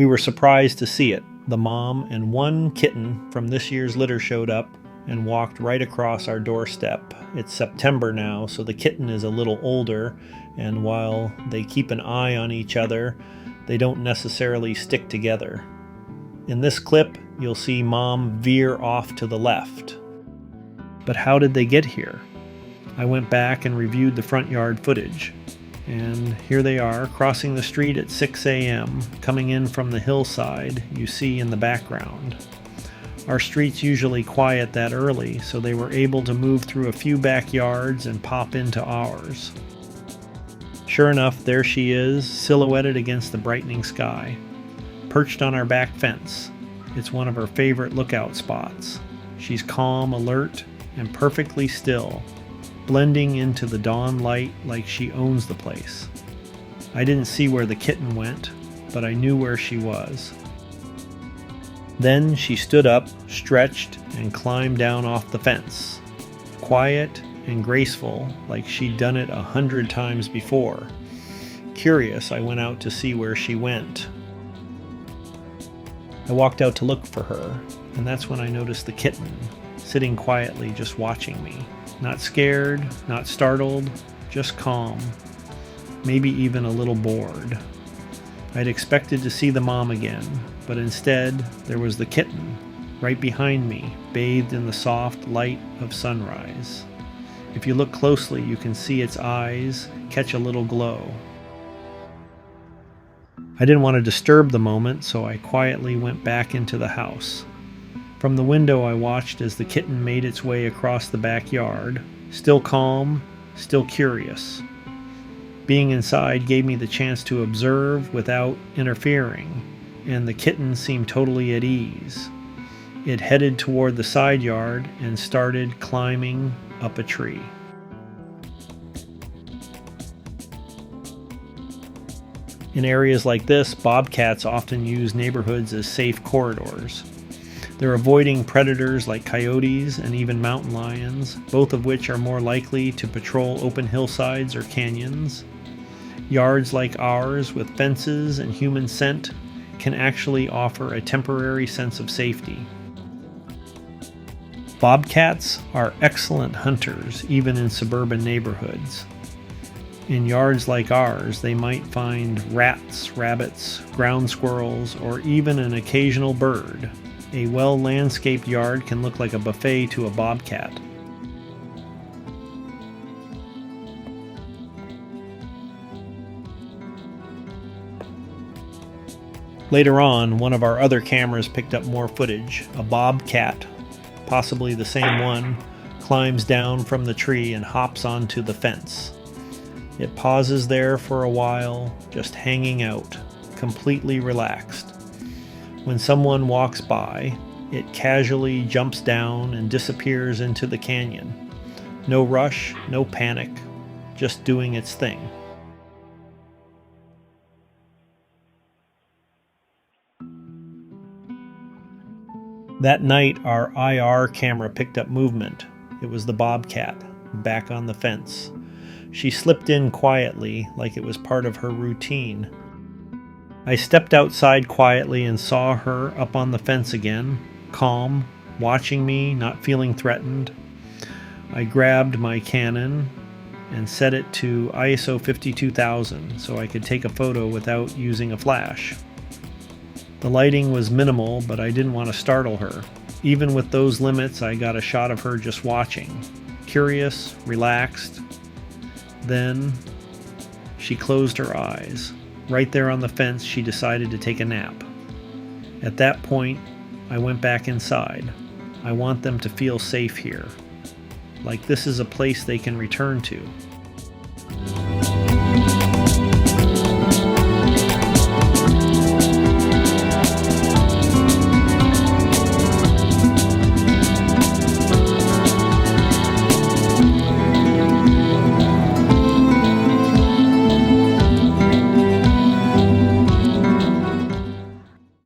We were surprised to see it. The mom and one kitten from this year's litter showed up and walked right across our doorstep. It's September now, so the kitten is a little older, and while they keep an eye on each other, they don't necessarily stick together. In this clip, you'll see Mom veer off to the left. But how did they get here? I went back and reviewed the front yard footage. And here they are, crossing the street at 6 a.m., coming in from the hillside you see in the background. Our street's usually quiet that early, so they were able to move through a few backyards and pop into ours. Sure enough, there she is, silhouetted against the brightening sky, perched on our back fence. It's one of her favorite lookout spots. She's calm, alert, and perfectly still, blending into the dawn light like she owns the place. I didn't see where the kitten went, but I knew where she was. Then she stood up, stretched, and climbed down off the fence. Quiet and graceful, like she'd done it 100 times before. Curious, I went out to see where she went. I walked out to look for her, and that's when I noticed the kitten, sitting quietly just watching me. Not scared, not startled, just calm, maybe even a little bored. I'd expected to see the mom again, but instead there was the kitten, right behind me, bathed in the soft light of sunrise. If you look closely, you can see its eyes catch a little glow. I didn't want to disturb the moment, so I quietly went back into the house. From the window, I watched as the kitten made its way across the backyard, still calm, still curious. Being inside gave me the chance to observe without interfering, and the kitten seemed totally at ease. It headed toward the side yard and started climbing up a tree. In areas like this, bobcats often use neighborhoods as safe corridors. They're avoiding predators like coyotes and even mountain lions, both of which are more likely to patrol open hillsides or canyons. Yards like ours, with fences and human scent, can actually offer a temporary sense of safety. Bobcats are excellent hunters, even in suburban neighborhoods. In yards like ours, they might find rats, rabbits, ground squirrels, or even an occasional bird. A well-landscaped yard can look like a buffet to a bobcat. Later on, one of our other cameras picked up more footage. A bobcat, possibly the same one, climbs down from the tree and hops onto the fence. It pauses there for a while, just hanging out, completely relaxed. When someone walks by, it casually jumps down and disappears into the canyon. No rush, no panic, just doing its thing. That night, our IR camera picked up movement. It was the bobcat, back on the fence. She slipped in quietly, like it was part of her routine. I stepped outside quietly and saw her up on the fence again, calm, watching me, not feeling threatened. I grabbed my Canon and set it to ISO 52000 so I could take a photo without using a flash. The lighting was minimal, but I didn't want to startle her. Even with those limits, I got a shot of her just watching, curious, relaxed. Then she closed her eyes. Right there on the fence, she decided to take a nap. At that point, I went back inside. I want them to feel safe here. Like this is a place they can return to.